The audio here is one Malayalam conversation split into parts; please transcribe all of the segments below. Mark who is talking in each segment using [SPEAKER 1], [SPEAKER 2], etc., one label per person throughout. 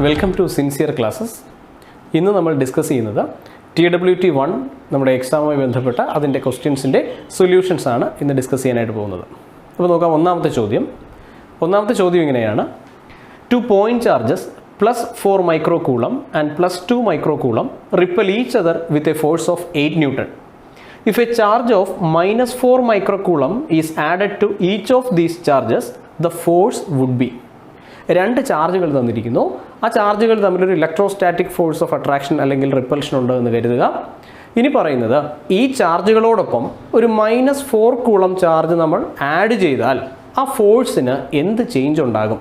[SPEAKER 1] Welcome to sincere classes. ഇന്ന് നമ്മൾ ഡിസ്കസ് ചെയ്യുന്നത് TWT1 നമ്മുടെ എക്സാമുമായി ബന്ധപ്പെട്ട അതിൻ്റെ ക്വസ്റ്റ്യൻസിൻ്റെ സൊല്യൂഷൻസ് ആണ് ഇന്ന് ഡിസ്കസ് ചെയ്യാനായിട്ട് പോകുന്നത്. അപ്പോൾ നോക്കാം, ഒന്നാമത്തെ ചോദ്യം ഇങ്ങനെയാണ്. 2 point charges plus 4 microcoulomb and plus 2 microcoulomb repel each other with a force of 8 Newton. If a charge of minus 4 microcoulomb is added to each of these charges, the force would be. രണ്ട് ചാർജുകൾ തന്നിരിക്കുന്നു. ആ ചാർജുകൾ തമ്മിലൊരു ഇലക്ട്രോസ്റ്റാറ്റിക് ഫോഴ്സ് ഓഫ് അട്രാക്ഷൻ അല്ലെങ്കിൽ റിപ്പൽഷൻ ഉണ്ട് എന്ന് കരുതുക. ഇനി പറയുന്നത് ഈ ചാർജുകളോടൊപ്പം ഒരു -4 കൂളം ചാർജ് നമ്മൾ ആഡ് ചെയ്താൽ ആ ഫോഴ്സിന് എന്ത് ചേഞ്ച് ഉണ്ടാകും?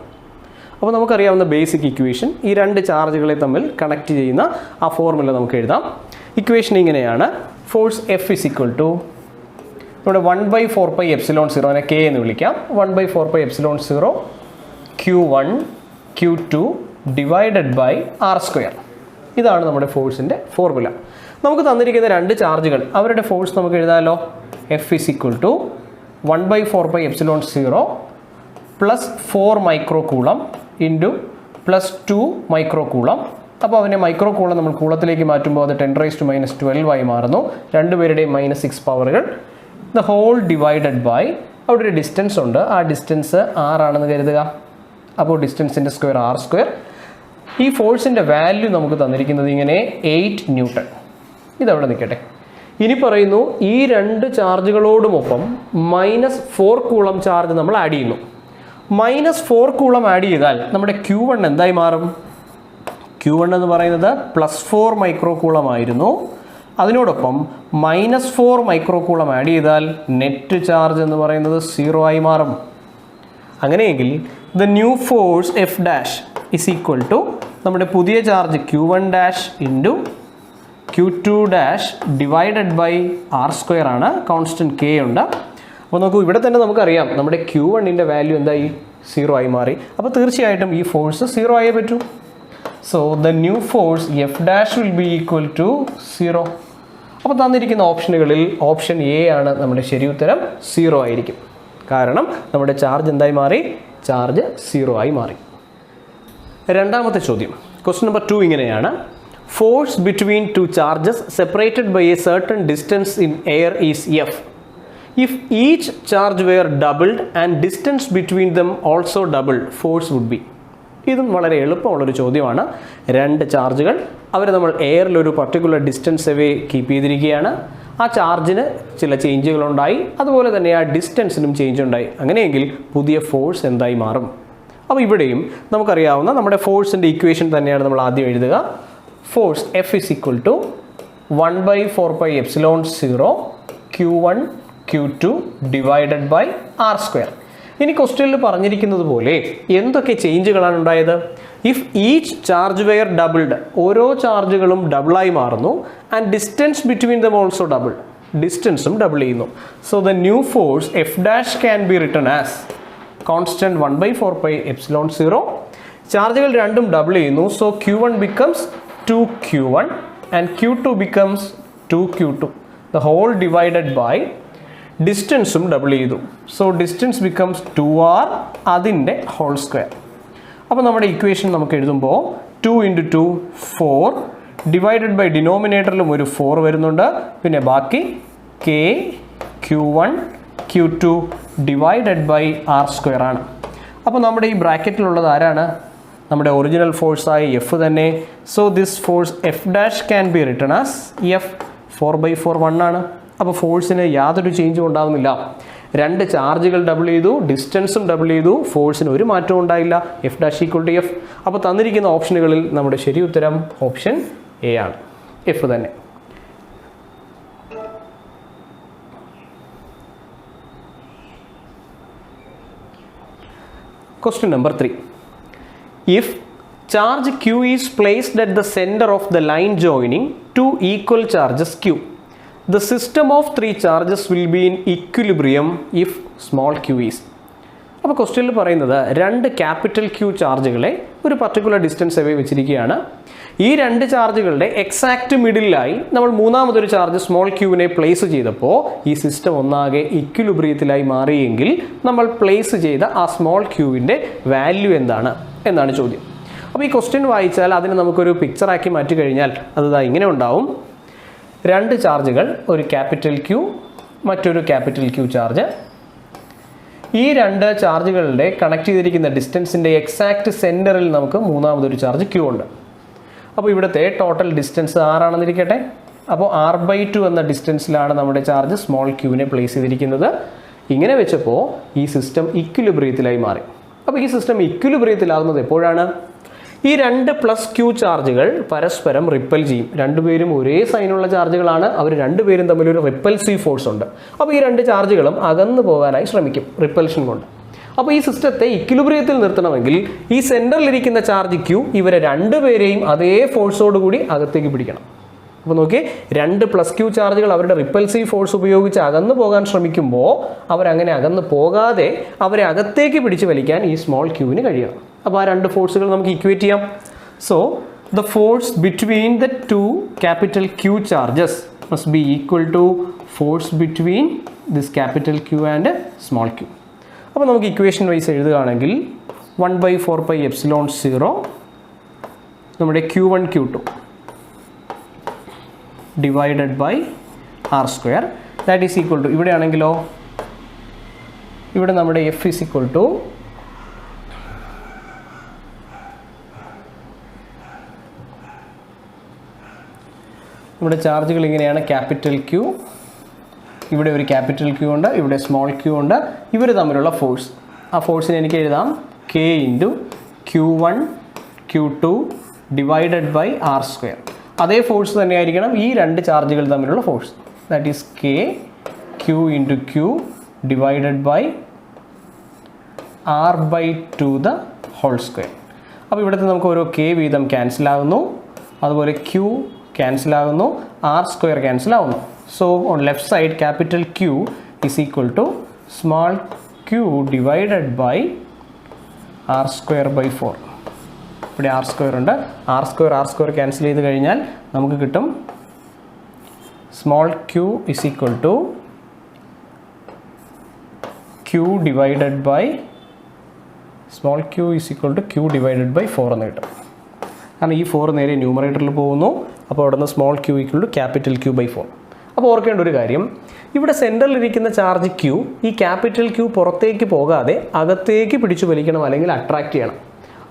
[SPEAKER 1] അപ്പോൾ നമുക്കറിയാവുന്ന ബേസിക് ഇക്വേഷൻ, ഈ രണ്ട് ചാർജുകളെ തമ്മിൽ കണക്ട് ചെയ്യുന്ന ആ ഫോർമുല നമുക്ക് എഴുതാം. ഇക്വേഷൻ ഇങ്ങനെയാണ്. Force F is equal to നമ്മുടെ 1/4πε0, അതിനെ K എന്ന് വിളിക്കാം. 1/4πε0 Q1 Q2 divided by R². ഇതാണ് നമ്മുടെ ഫോഴ്സിൻ്റെ ഫോർമുല. നമുക്ക് തന്നിരിക്കുന്ന രണ്ട് ചാർജുകൾ, അവരുടെ ഫോഴ്സ് നമുക്ക് എഴുതാമല്ലോ. F is equal to 1/4πε0 plus 4 microcoulomb into plus 2 microcoulomb. അപ്പോൾ അവനെ മൈക്രോകൂളം നമ്മൾ കൂളത്തിലേക്ക് മാറ്റുമ്പോൾ അത് 10⁻⁻12 ആയി മാറുന്നു. രണ്ടുപേരുടെയും -6 പവറുകൾ. ദ ഹോൾ ഡിവൈഡഡ് ബൈ, അവിടെ ഒരു ഡിസ്റ്റൻസ് ഉണ്ട്, ആ ഡിസ്റ്റൻസ് R ആണെന്ന് കരുതുക. അപ്പോൾ ഡിസ്റ്റൻസിൻ്റെ സ്ക്വയർ R². ഈ ഫോഴ്സിൻ്റെ വാല്യൂ നമുക്ക് തന്നിരിക്കുന്നത് ഇങ്ങനെ 8 ന്യൂട്ടൺ. ഇതവിടെ നിൽക്കട്ടെ. ഇനി പറയുന്നു, ഈ രണ്ട് ചാർജുകളോടുമൊപ്പം -4 കൂളം ചാർജ് നമ്മൾ ആഡ് ചെയ്യുന്നു. -4 കൂളം ആഡ് ചെയ്താൽ നമ്മുടെ Q1 എന്തായി മാറും? Q1 എന്ന് പറയുന്നത് +4 മൈക്രോകൂളം ആയിരുന്നു. അതിനോടൊപ്പം -4 മൈക്രോകൂളം ആഡ് ചെയ്താൽ നെറ്റ് ചാർജ് എന്ന് പറയുന്നത് 0 ആയി മാറും. അങ്ങനെയെങ്കിൽ the new force F dash is equal to നമ്മുടെ പുതിയ ചാർജ് Q1 dash into Q2 dash divided by R² ആണ്. കോൺസ്റ്റൻറ്റ് K ഉണ്ട്. അപ്പോൾ നോക്കൂ, ഇവിടെ തന്നെ നമുക്കറിയാം നമ്മുടെ Q1ൻ്റെ വാല്യൂ എന്തായി? 0 ആയി മാറി. അപ്പോൾ തീർച്ചയായിട്ടും ഈ ഫോഴ്സ് 0 ആയേ പറ്റൂ. So the new force F dash will be equal to 0. അപ്പോൾ തന്നിരിക്കുന്ന ഓപ്ഷനുകളിൽ ഓപ്ഷൻ A ആണ് നമ്മുടെ ശരി ഉത്തരം. 0 ആയിരിക്കും. കാരണം നമ്മുടെ ചാർജ് എന്തായി മാറി? ചാർജ് 0 ആയി മാറി. രണ്ടാമത്തെ ചോദ്യം, ക്വസ്റ്റ്യൻ നമ്പർ 2 ഇങ്ങനെയാണ്. Force between 2 charges separated by a certain distance in air is F. If each charge were doubled and distance between them also doubled, force would be. ഇതും വളരെ എളുപ്പമുള്ളൊരു ചോദ്യമാണ്. രണ്ട് ചാർജുകൾ, അവർ നമ്മൾ എയറിൽ ഒരു പർട്ടിക്കുലർ ഡിസ്റ്റൻസ് അവേ കീപ്പ് ചെയ്തിരിക്കുകയാണ്. ആ ചാർജിന് ചില ചേഞ്ചുകളുണ്ടായി, അതുപോലെ തന്നെ ആ ഡിസ്റ്റൻസിനും ചേഞ്ച് ഉണ്ടായി. അങ്ങനെയെങ്കിൽ പുതിയ ഫോഴ്സ് എന്തായി മാറും? അപ്പോൾ ഇവിടെയും നമുക്കറിയാവുന്ന നമ്മുടെ ഫോഴ്സിൻ്റെ ഇക്വേഷൻ തന്നെയാണ് നമ്മൾ ആദ്യം എഴുതുക. Force F is equal to 1/4πε0 Q1 Q2 divided by R². ഇനി ക്വസ്റ്റ്യനിൽ പറഞ്ഞിരിക്കുന്നത് പോലെ എന്തൊക്കെ ചേഞ്ചുകളാണ് ഉണ്ടായത്? If each charge were doubled, ഓരോ ചാർജുകളും ഡബിളായി മാറുന്നു. And distance between them also double, ഡിസ്റ്റൻസും ഡബിൾ ചെയ്യുന്നു. So the new force F dash can be written as constant 1/4πε0. ചാർജുകൾ രണ്ടും ഡബിൾ ചെയ്യുന്നു. So Q1 becomes 2Q1 and Q2 becomes 2Q2. The whole divided by ഡിസ്റ്റൻസും ഡബിൾ ചെയ്തു. സോ ഡിസ്റ്റൻസ് ബിക്കംസ് 2R, അതിൻ്റെ ഹോൾ സ്ക്വയർ. അപ്പോൾ നമ്മുടെ ഇക്വേഷൻ നമുക്ക് എഴുതുമ്പോൾ 2 × 2 4 ഡിവൈഡഡ് ബൈ ഡിനോമിനേറ്ററിലും ഒരു 4 വരുന്നുണ്ട്. പിന്നെ ബാക്കി K Q1 Q2 divided by R² ആണ്. അപ്പോൾ നമ്മുടെ ഈ ബ്രാക്കറ്റിലുള്ളത് ആരാണ്? നമ്മുടെ ഒറിജിനൽ ഫോഴ്സായ F തന്നെ. So this force F dash can be written as F. 4/4 1 ആണ്. അപ്പോൾ ഫോഴ്സിന് യാതൊരു ചേഞ്ചും ഉണ്ടാകുന്നില്ല. രണ്ട് ചാർജുകൾ ഡബിൾ ചെയ്തു, ഡിസ്റ്റൻസും ഡബിൾ ചെയ്തു, ഫോഴ്സിന് ഒരു മാറ്റവും ഉണ്ടായില്ല. F dash equal to F. അപ്പോൾ തന്നിരിക്കുന്ന ഓപ്ഷനുകളിൽ നമ്മുടെ ശരി ഉത്തരം ഓപ്ഷൻ A ആണ്, F തന്നെ. Question number 3. If charge Q is placed at the center of the line joining two equal charges Q, the system of 3 charges will be in equilibrium if small q is. അപ്പോൾ ക്വസ്റ്റ്യനിൽ പറയുന്നത് രണ്ട് ക്യാപിറ്റൽ Q ചാർജുകളെ ഒരു പർട്ടിക്കുലർ ഡിസ്റ്റൻസ് അവേ വെച്ചിരിക്കുകയാണ്. ഈ രണ്ട് ചാർജുകളുടെ എക്സാക്റ്റ് മിഡിലായി നമ്മൾ മൂന്നാമതൊരു ചാർജ് സ്മോൾ ക്യൂവിനെ പ്ലേസ് ചെയ്തപ്പോൾ ഈ സിസ്റ്റം ഒന്നാകെ ഇക്വിലിബ്രിയത്തിലായി മാറിയെങ്കിൽ നമ്മൾ പ്ലേസ് ചെയ്ത ആ സ്മോൾ ക്യൂവിൻ്റെ വാല്യൂ എന്താണ് എന്നാണ് ചോദ്യം. അപ്പോൾ ഈ ക്വസ്റ്റ്യൻ വായിച്ചാൽ അതിനെ നമുക്കൊരു പിക്ചറാക്കി മാറ്റി കഴിഞ്ഞാൽ അത് ഇങ്ങനെ ഉണ്ടാവും. രണ്ട് ചാർജുകൾ, ഒരു ക്യാപിറ്റൽ ക്യൂ മറ്റൊരു ക്യാപിറ്റൽ ക്യൂ ചാർജ്. ഈ രണ്ട് ചാർജുകളുടെ കണക്ട് ചെയ്തിരിക്കുന്ന ഡിസ്റ്റൻസിൻ്റെ എക്സാക്റ്റ് സെൻറ്ററിൽ നമുക്ക് മൂന്നാമതൊരു ചാർജ് ക്യൂ ഉണ്ട്. അപ്പോൾ ഇവിടുത്തെ ടോട്ടൽ ഡിസ്റ്റൻസ് ആറാണെന്നിരിക്കട്ടെ. അപ്പോൾ r/2 എന്ന ഡിസ്റ്റൻസിലാണ് നമ്മുടെ ചാർജ് സ്മോൾ ക്യൂവിനെ പ്ലേസ് ചെയ്തിരിക്കുന്നത്. ഇങ്ങനെ വെച്ചപ്പോൾ ഈ സിസ്റ്റം ഇക്വിലിബ്രിയത്തിലായി മാറി. അപ്പോൾ ഈ സിസ്റ്റം ഇക്വിലിബ്രിയത്തിലാകുന്നത് എപ്പോഴാണ്? ഈ രണ്ട് പ്ലസ് ക്യൂ ചാർജുകൾ പരസ്പരം റിപ്പൽ ചെയ്യും. രണ്ടുപേരും ഒരേ സൈനുള്ള ചാർജുകളാണ്. അവർ രണ്ടുപേരും തമ്മിലൊരു റിപ്പൽസീവ് ഫോഴ്സ് ഉണ്ട്. അപ്പോൾ ഈ രണ്ട് ചാർജുകളും അകന്നു പോകാനായി ശ്രമിക്കും റിപ്പൽഷൻ കൊണ്ട്. അപ്പോൾ ഈ സിസ്റ്റത്തെ ഇക്വിലിബ്രിയത്തിൽ നിർത്തണമെങ്കിൽ ഈ സെൻറ്ററിലിരിക്കുന്ന ചാർജ് ക്യൂ ഇവരെ രണ്ടുപേരെയും അതേ ഫോഴ്സോടുകൂടി അകത്തേക്ക് പിടിക്കണം. അപ്പോൾ നോക്കി, രണ്ട് പ്ലസ് ക്യൂ ചാർജുകൾ അവരുടെ റിപ്പൽസീവ് ഫോഴ്സ് ഉപയോഗിച്ച് അകന്നു പോകാൻ ശ്രമിക്കുമ്പോൾ അവരങ്ങനെ അകന്നു പോകാതെ അവരെ അകത്തേക്ക് പിടിച്ച് വലിക്കാൻ ഈ സ്മോൾ ക്യൂവിന് കഴിയണം. അപ്പോൾ ആ രണ്ട് ഫോഴ്സുകൾ നമുക്ക് ഇക്വേറ്റ് ചെയ്യാം. So the force between the two capital Q charges must be equal to force between this capital Q and small Q. അപ്പോൾ നമുക്ക് ഇക്വേഷൻ വൈസ് എഴുതുകയാണെങ്കിൽ 1/4πε0 നമ്മുടെ Q1 Q2 divided by r² that is equal to, ഇവിടെ ആണെങ്കിലോ ഇവിടെ നമ്മുടെ F ഈസ് ഈക്വൽ ടു ഇവിടെ ചാർജുകൾ ഇങ്ങനെയാണ്. ക്യാപിറ്റൽ ക്യൂ, ഇവിടെ ഒരു ക്യാപിറ്റൽ ക്യൂ ഉണ്ട്, ഇവിടെ സ്മോൾ ക്യൂ ഉണ്ട്. ഇവർ തമ്മിലുള്ള ഫോഴ്സ്, ആ ഫോഴ്സിനെ എനിക്ക് എഴുതാം K × Q1 Q2 divided by r². അതേ ഫോഴ്സ് തന്നെയായിരിക്കണം ഈ രണ്ട് ചാർജുകൾ തമ്മിലുള്ള force. That is K Q × Q divided by r/2 the whole square. അപ്പോൾ ഇവിടുത്തെ നമുക്ക് ഓരോ K വീതം ക്യാൻസൽ ആകുന്നു, അതുപോലെ Q ക്യാൻസൽ ആകുന്നു, r² ക്യാൻസൽ ആകുന്നു. So on left side capital Q is equal to small q divided by r²/4. ഇവിടെ r² ഉണ്ട്, r² ക്യാൻസൽ ചെയ്ത് കഴിഞ്ഞാൽ നമുക്ക് കിട്ടും small q is equal to q divided by small q is equal to q divided by 4 എന്ന് കിട്ടും. കാരണം ഈ 4 നേരെ ന്യൂമറേറ്ററിൽ പോകുന്നു. അപ്പോൾ അവിടെ നിന്ന് small q equal to capital Q/4. അപ്പോൾ ഓർക്കേണ്ട ഒരു കാര്യം, ഇവിടെ സെൻറ്ററിലിരിക്കുന്ന ചാർജ് Q ഈ ക്യാപിറ്റൽ Q പുറത്തേക്ക് പോകാതെ അകത്തേക്ക് പിടിച്ചു വലിക്കണം, അല്ലെങ്കിൽ അട്രാക്റ്റ് ചെയ്യണം.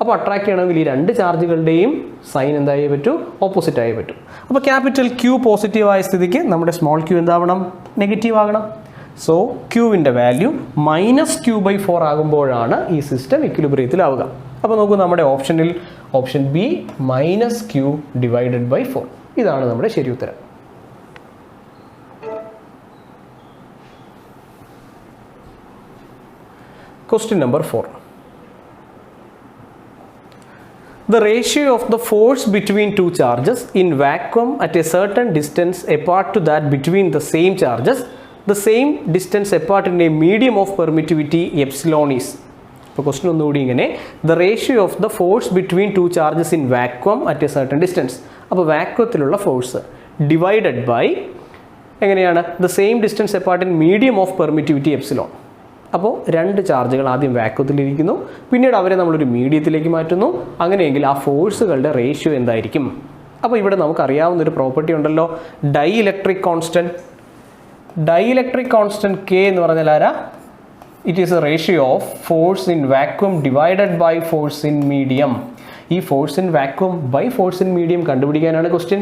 [SPEAKER 1] അപ്പോൾ അട്രാക്റ്റ് ചെയ്യണമെങ്കിൽ ഈ രണ്ട് ചാർജുകളുടെയും സൈൻ എന്തായേ പറ്റൂ? ഓപ്പോസിറ്റ് ആയേ പറ്റൂ. അപ്പോൾ ക്യാപിറ്റൽ Q പോസിറ്റീവ് ആയ സ്ഥിതിക്ക് നമ്മുടെ സ്മോൾ q എന്താവണം? നെഗറ്റീവ് ആകണം. സോ ക്യൂവിൻ്റെ വാല്യൂ -Q/4 ആകുമ്പോഴാണ് ഈ സിസ്റ്റം ഇക്വിലിബ്രിയത്തിലാവുക. അപ്പോൾ നോക്കൂ, നമ്മുടെ ഓപ്ഷനിൽ option B -Q divided by 4 ഇതാണ് നമ്മുടെ ശരി ഉത്തരം. Question number 4. The ratio of the force between two charges in vacuum at a certain distance apart to that between the same charges, the same distance apart in a medium of permittivity epsilon is. ഇപ്പോൾ ക്വസ്റ്റ്യൻ ഒന്നുകൂടി ഇങ്ങനെ, the ratio of the force between two charges in vacuum at A certain distance. അപ്പോൾ വാക്വത്തിലുള്ള ഫോഴ്സ് ഡിവൈഡഡ് ബൈ എങ്ങനെയാണ്? The same distance apart in medium of permittivity epsilon. അപ്പോൾ രണ്ട് ചാർജുകൾ ആദ്യം വാക്വത്തിലിരിക്കുന്നു, പിന്നീട് അവരെ നമ്മളൊരു മീഡിയത്തിലേക്ക് മാറ്റുന്നു. അങ്ങനെയെങ്കിൽ ആ ഫോഴ്സുകളുടെ റേഷ്യോ എന്തായിരിക്കും? അപ്പോൾ ഇവിടെ നമുക്കറിയാവുന്നൊരു പ്രോപ്പർട്ടി ഉണ്ടല്ലോ, dielectric constant. Dielectric constant K എന്ന് പറഞ്ഞാൽ ആരാ? It is a ratio of force in vacuum divided by force in medium. ഈ force in vacuum by force in medium കണ്ടുപിടിക്കാനാണ് ക്വസ്റ്റ്യൻ.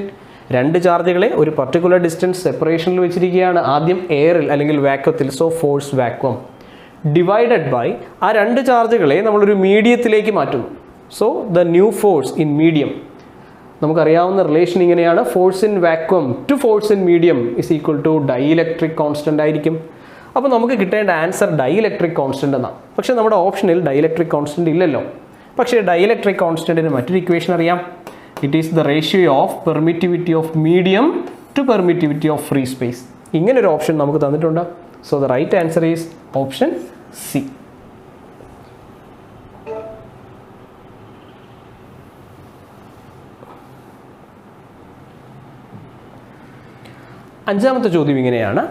[SPEAKER 1] രണ്ട് ചാർജുകളെ ഒരു പർട്ടിക്കുലർ ഡിസ്റ്റൻസ് സെപ്പറേഷനിൽ വെച്ചിരിക്കുകയാണ്, ആദ്യം എയറിൽ അല്ലെങ്കിൽ വാക്വത്തിൽ. So force vacuum divided by ആ രണ്ട് ചാർജുകളെ നമ്മളൊരു മീഡിയത്തിലേക്ക് മാറ്റുന്നു. So the new force in medium. നമുക്കറിയാവുന്ന റിലേഷൻ ഇങ്ങനെയാണ്, force in vacuum to force in medium is equal to dielectric constant ആയിരിക്കും. അപ്പോൾ നമുക്ക് കിട്ടേണ്ട ആൻസർ ഡൈഇലക്ട്രിക് കോൺസ്റ്റൻ്റ് എന്നാണ്. പക്ഷേ നമ്മുടെ ഓപ്ഷനിൽ ഡൈഇലക്ട്രിക് കോൺസ്റ്റൻ്റ് ഇല്ലല്ലോ. പക്ഷേ ഡൈഇലക്ട്രിക് കോൺസ്റ്റൻറ്റിന് മറ്റൊരു ഇക്വേഷൻ അറിയാം. It is the ratio of permittivity of medium to permittivity of free space. ഇങ്ങനൊരു ഓപ്ഷൻ നമുക്ക് തന്നിട്ടുണ്ട്. So the right answer is option C. അഞ്ചാമത്തെ ചോദ്യം ഇങ്ങനെയാണ്.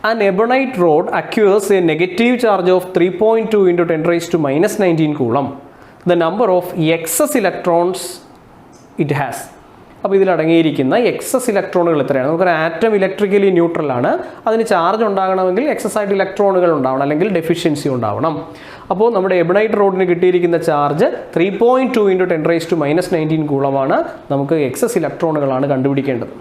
[SPEAKER 1] An ebonite rod acquires a negative charge of 3.2 × 10⁻⁻19 coulomb. the number of excess electrons it has. അപ്പോൾ ഇതിൽ അടങ്ങിയിരിക്കുന്ന എക്സസ് ഇലക്ട്രോണുകൾ എത്രയാണ്? നമുക്കൊരു ആറ്റം ഇലക്ട്രിക്കലി ന്യൂട്രൽ ആണ്, അതിന് ചാർജ് ഉണ്ടാകണമെങ്കിൽ എക്സസ് ആയിട്ട് ഇലക്ട്രോണുകൾ ഉണ്ടാവണം, അല്ലെങ്കിൽ ഡെഫിഷ്യൻസി ഉണ്ടാവണം. അപ്പോൾ നമ്മുടെ എബണൈറ്റ് റോഡിന് കിട്ടിയിരിക്കുന്ന ചാർജ് 3.2 × 10⁻⁻19 കൂളമാണ്. നമുക്ക് എക്സസ് ഇലക്ട്രോണുകളാണ് കണ്ടുപിടിക്കേണ്ടത്.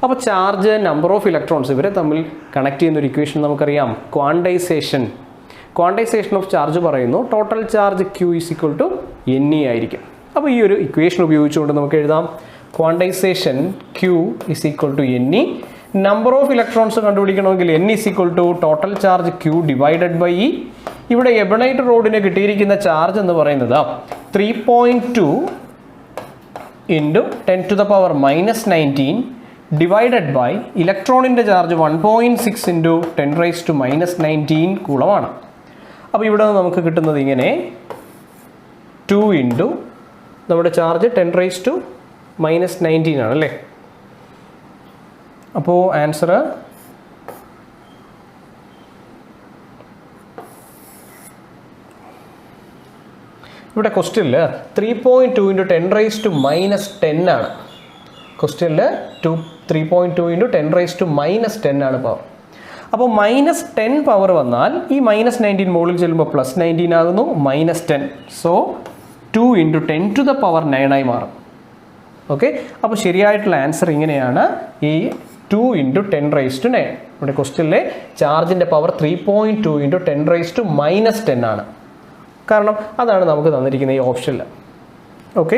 [SPEAKER 1] അപ്പോൾ ചാർജ്, നമ്പർ ഓഫ് ഇലക്ട്രോൺസ്, ഇവരെ തമ്മിൽ കണക്ട് ചെയ്യുന്ന ഒരു ഇക്വേഷൻ നമുക്കറിയാം, ക്വാണ്ടൈസേഷൻ ഓഫ് ചാർജ് പറയുന്നു ടോട്ടൽ ചാർജ് Q = NE ആയിരിക്കും. അപ്പോൾ ഈ ഒരു ഇക്വേഷൻ ഉപയോഗിച്ചുകൊണ്ട് നമുക്ക് എഴുതാം quantisation Q = NE. Number of electrons കണ്ടുപിടിക്കണമെങ്കിൽ N = total charge Q / E. ഇവിടെ എബണൈറ്റ് റോഡിന് കിട്ടിയിരിക്കുന്ന ചാർജ് എന്ന് പറയുന്നത് 3.2 × 10⁻⁻19 ഡിവൈഡഡ് ബൈ ഇലക്ട്രോണിൻ്റെ ചാർജ് 1.6 × 10⁻⁻19 കൂളമാണ്. അപ്പോൾ ഇവിടെ നമുക്ക് കിട്ടുന്നത് ഇങ്ങനെ 2 × നമ്മുടെ ചാർജ് 10⁻⁻19 ആണല്ലേ. അപ്പോൾ ആൻസർ ഇവിടെ ക്വസ്റ്റ്യനിൽ 3.2 × 10⁻10 ആണ്. ക്വസ്റ്റ്യനിൽ 3.2 × 10⁻10 ആണ് പവർ. അപ്പോൾ -10 പവർ വന്നാൽ ഈ -19 മുകളിൽ ചെല്ലുമ്പോൾ +19 ആകുന്നു, -10. സോ 2 × 10⁻9 ആയി മാറും. ഓക്കെ, അപ്പോൾ ശരിയായിട്ടുള്ള ആൻസർ ഇങ്ങനെയാണ്, ഈ 2 × 10⁻9. ഇവിടെ ക്വസ്റ്റ്യനിലെ ചാർജിൻ്റെ പവർ 3.2 × 10⁻10 ആണ്. കാരണം അതാണ് നമുക്ക് തന്നിരിക്കുന്ന ഈ ഓപ്ഷനിൽ. ഓക്കെ,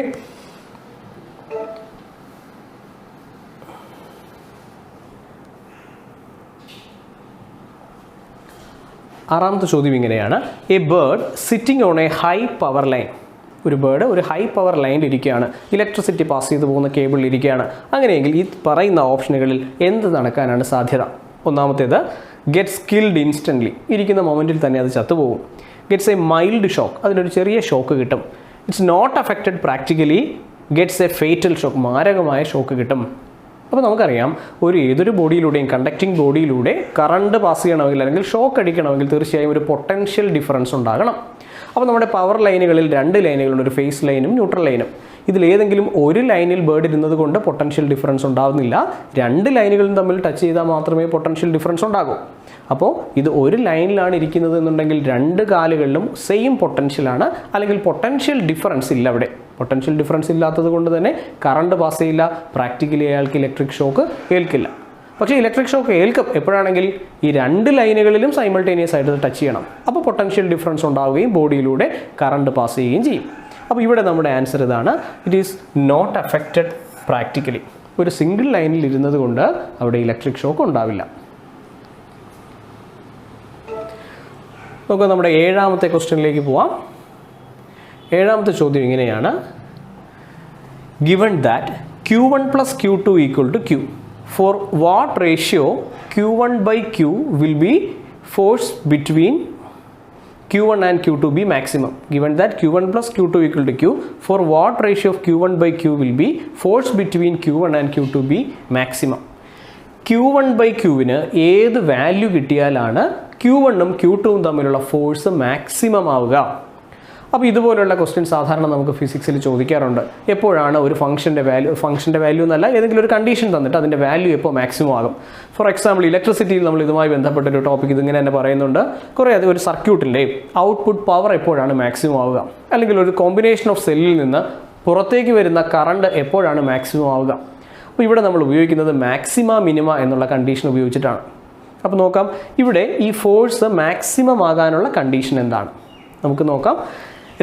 [SPEAKER 1] ആറാമത്തെ ചോദ്യം ഇങ്ങനെയാണ്, A bird sitting on A high power line. ഒരു ബേർഡ് ഒരു ഹൈ പവർ ലൈനിൽ ഇരിക്കുകയാണ്, ഇലക്ട്രിസിറ്റി പാസ് ചെയ്തു പോകുന്ന കേബിളിൽ ഇരിക്കുകയാണ്. അങ്ങനെയെങ്കിൽ ഈ പറയുന്ന ഓപ്ഷനുകളിൽ എന്ത് നടക്കാനാണ് സാധ്യത? ഒന്നാമത്തേത്, ഗെറ്റ്സ് കിൽഡ് ഇൻസ്റ്റൻ്റ്ലി, ഇരിക്കുന്ന മൊമെൻറ്റിൽ തന്നെ അത് ചത്തുപോകും. ഗെറ്റ്സ് എ മൈൽഡ് ഷോക്ക്, അതിനൊരു ചെറിയ ഷോക്ക് കിട്ടും. It's not affected practically, gets a fatal shock, മാരകമായ ഷോക്ക് കിട്ടും. അപ്പോൾ നമുക്കറിയാം, ഏതൊരു ബോഡിയിലൂടെയും, കണ്ടക്റ്റിംഗ് ബോഡിയിലൂടെ കറണ്ട് പാസ് ചെയ്യണമെങ്കിൽ അല്ലെങ്കിൽ ഷോക്ക് അടിക്കണമെങ്കിൽ തീർച്ചയായും ഒരു പൊട്ടൻഷ്യൽ ഡിഫറൻസ് ഉണ്ടാകണം. അപ്പോൾ നമ്മുടെ പവർ ലൈനുകളിൽ 2 ലൈനുകളുണ്ട്, ഒരു ഫേസ് ലൈനും ന്യൂട്രൽ ലൈനും. ഇതിലേതെങ്കിലും ഒരു ലൈനിൽ ബേർഡ് ഇരുന്നത് കൊണ്ട് പൊട്ടൻഷ്യൽ ഡിഫറൻസ് ഉണ്ടാകുന്നില്ല. 2 ലൈനുകളും തമ്മിൽ ടച്ച് ചെയ്താൽ മാത്രമേ പൊട്ടൻഷ്യൽ ഡിഫറൻസ് ഉണ്ടാകൂ. അപ്പോൾ ഇത് ഒരു ലൈനിലാണ് ഇരിക്കുന്നത് എന്നുണ്ടെങ്കിൽ 2 കാലുകളിലും സെയിം പൊട്ടൻഷ്യലാണ്, അല്ലെങ്കിൽ പൊട്ടൻഷ്യൽ ഡിഫറൻസ് ഇല്ല. അവിടെ പൊട്ടൻഷ്യൽ ഡിഫറൻസ് ഇല്ലാത്തത് കൊണ്ട് തന്നെ കറണ്ട് പാസ് ചെയ്യില്ല, പ്രാക്ടിക്കലി അയാൾക്ക് ഇലക്ട്രിക് ഷോക്ക് ഏൽക്കില്ല. പക്ഷേ ഇലക്ട്രിക് ഷോക്ക് ഏൽക്കും എപ്പോഴാണെങ്കിൽ ഈ 2 ലൈനുകളിലും സൈമൾട്ടേനിയസ് ആയിട്ട് ടച്ച് ചെയ്യണം. അപ്പോൾ പൊട്ടൻഷ്യൽ ഡിഫറൻസ് ഉണ്ടാവുകയും ബോഡിയിലൂടെ കറണ്ട് പാസ് ചെയ്യുകയും ചെയ്യും. അപ്പോൾ ഇവിടെ നമ്മുടെ ആൻസർ ഇതാണ്, it is not affected practically. ഒരു സിംഗിൾ ലൈനിൽ ഇരുന്നത് കൊണ്ട് അവിടെ ഇലക്ട്രിക് ഷോക്ക് ഉണ്ടാവില്ല. നമുക്ക് നമ്മുടെ 7ാമത്തെ ക്വസ്റ്റ്യനിലേക്ക് പോവാം. 7ാമത്തെ ചോദ്യം ഇങ്ങനെയാണ്, given that Q1 + Q2 = Q, for what ratio Q1/Q will be force between Q1 and Q2 be maximum? Given that Q1 + Q2 = Q, for what ratio of Q1/Q will be force between Q1 and Q2 be maximum? Q1/Qന് ഏത് വാല്യൂ കിട്ടിയാലാണ് Q1ഉം Q2ഉം തമ്മിലുള്ള ഫോഴ്സ് മാക്സിമം ആവുക? അപ്പോൾ ഇതുപോലുള്ള ക്വസ്റ്റ്യൻ സാധാരണ നമുക്ക് ഫിസിക്സിൽ ചോദിക്കാറുണ്ട്. എപ്പോഴാണ് ഒരു ഫംഗ്ഷൻ്റെ വാല്യൂ എന്നല്ല, ഏതെങ്കിലും ഒരു കണ്ടീഷൻ തന്നിട്ട് അതിൻ്റെ വാല്യൂ എപ്പോൾ മാക്സിമം ആകും? ഫോർ എക്സാമ്പിൾ ഇലക്ട്രിസിറ്റിയിൽ നമ്മൾ ഇതുമായി ബന്ധപ്പെട്ടൊരു ടോപ്പിക് ഇതിങ്ങനെ തന്നെ പറയുന്നുണ്ട്. ഒരു സർക്യൂട്ടിൻ്റെ ഔട്ട്പുട്ട് പവർ എപ്പോഴാണ് മാക്സിമം ആവുക? അല്ലെങ്കിൽ ഒരു കോമ്പിനേഷൻ ഓഫ് സെല്ലിൽ നിന്ന് പുറത്തേക്ക് വരുന്ന കറണ്ട് എപ്പോഴാണ് മാക്സിമം ആവുക? അപ്പോൾ ഇവിടെ നമ്മൾ ഉപയോഗിക്കുന്നത് മാക്സിമ മിനിമ എന്നുള്ള കണ്ടീഷൻ ഉപയോഗിച്ചിട്ടാണ്. അപ്പോൾ നോക്കാം, ഇവിടെ ഈ ഫോഴ്സ് മാക്സിമം ആകാനുള്ള കണ്ടീഷൻ എന്താണ്? നമുക്ക് നോക്കാം.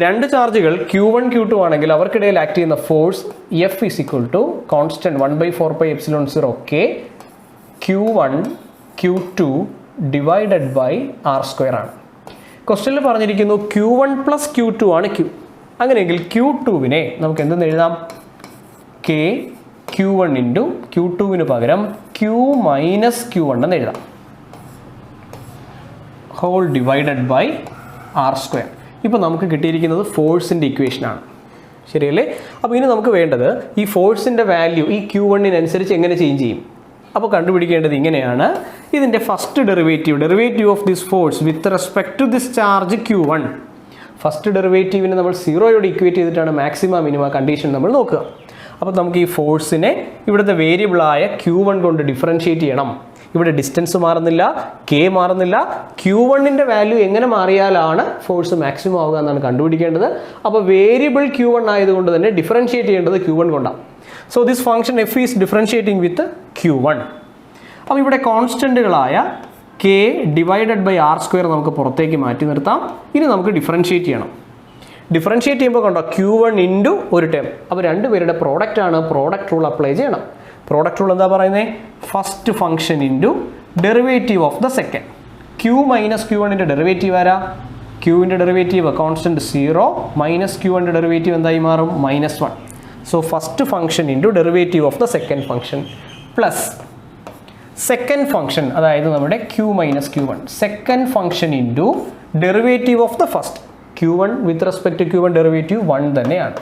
[SPEAKER 1] 2 ചാർജുകൾ Q1 Q2 ആണെങ്കിൽ അവർക്കിടയിൽ ആക്ട് ചെയ്യുന്ന force F = constant 1/4πε0 K Q1 Q2 / R² ആണ്. ക്വസ്റ്റ്യനിൽ പറഞ്ഞിരിക്കുന്നു Q1 + Q2 ആണ് Q. അങ്ങനെയെങ്കിൽ Q2വിനെ നമുക്ക് എന്തെന്ന് എഴുതാം? K Q1 × Q2വിന് പകരം Q - Q1 എന്ന് എഴുതാം, ഹോൾ / R². ഇപ്പോൾ നമുക്ക് കിട്ടിയിരിക്കുന്നത് ഫോഴ്സിൻ്റെ ഇക്വേഷനാണ്, ശരിയല്ലേ? അപ്പോൾ ഇനി നമുക്ക് വേണ്ടത് ഈ ഫോഴ്സിൻ്റെ വാല്യൂ ഈ Q1-നനുസരിച്ച് എങ്ങനെ ചേഞ്ച് ചെയ്യും? അപ്പോൾ കണ്ടുപിടിക്കേണ്ടത് ഇങ്ങനെയാണ്, ഇതിൻ്റെ first derivative of this force with respect to this charge Q1. First ഡെറിവേറ്റീവിനെ നമ്മൾ സീറോയോട് ഇക്വേറ്റ് ചെയ്തിട്ടാണ് മാക്സിമ മിനിമ കണ്ടീഷൻ നമ്മൾ നോക്കുക. അപ്പോൾ നമുക്ക് ഈ ഫോഴ്സിനെ ഇവിടുത്തെ വേരിയബിളായ Q1 കൊണ്ട് ഡിഫറൻഷ്യേറ്റ് ചെയ്യണം. ഇവിടെ ഡിസ്റ്റൻസ് മാറുന്നില്ല, കെ മാറുന്നില്ല. Q1ൻ്റെ വാല്യൂ എങ്ങനെ മാറിയാലാണ് ഫോഴ്സ് മാക്സിമം ആവുക എന്നാണ് കണ്ടുപിടിക്കേണ്ടത്. അപ്പോൾ വേരിയബിൾ Q1 ആയതുകൊണ്ട് തന്നെ ഡിഫറൻഷ്യേറ്റ് ചെയ്യേണ്ടത് Q1 കൊണ്ടാണ്. So this function F is differentiating with Q1. അപ്പോൾ ഇവിടെ കോൺസ്റ്റൻറ്റുകളായ k ഡിവൈഡഡ് ബൈ r² നമുക്ക് പുറത്തേക്ക് മാറ്റി നിർത്താം. ഇനി നമുക്ക് ഡിഫറൻഷ്യേറ്റ് ചെയ്യണം. ഡിഫറൻഷ്യേറ്റ് ചെയ്യുമ്പോൾ കണ്ടോ Q1 ഇൻറ്റു ഒരു ടേം. അപ്പോൾ രണ്ടുപേരുടെ പ്രോഡക്റ്റ് ആണ്, പ്രോഡക്റ്റ് റൂൾ അപ്ലൈ ചെയ്യണം. പ്രോഡക്റ്റ് റൂൾ എന്താ പറയുന്നത്? First function into derivative of the second. Q minus Q1ൻ്റെ ഡെറിവേറ്റീവ് ആരാ? Qൻ്റെ ഡെറിവേറ്റീവ് കോൺസ്റ്റൻറ്റ് 0 മൈനസ് Q1ൻ്റെ ഡെറിവേറ്റീവ് എന്തായി മാറും? -1. So first function into derivative of the second function plus second function, അതായത് നമ്മുടെ Q minus Q1 second function into derivative of the first. Q1 with respect to Q1 derivative 1 തന്നെയാണ്.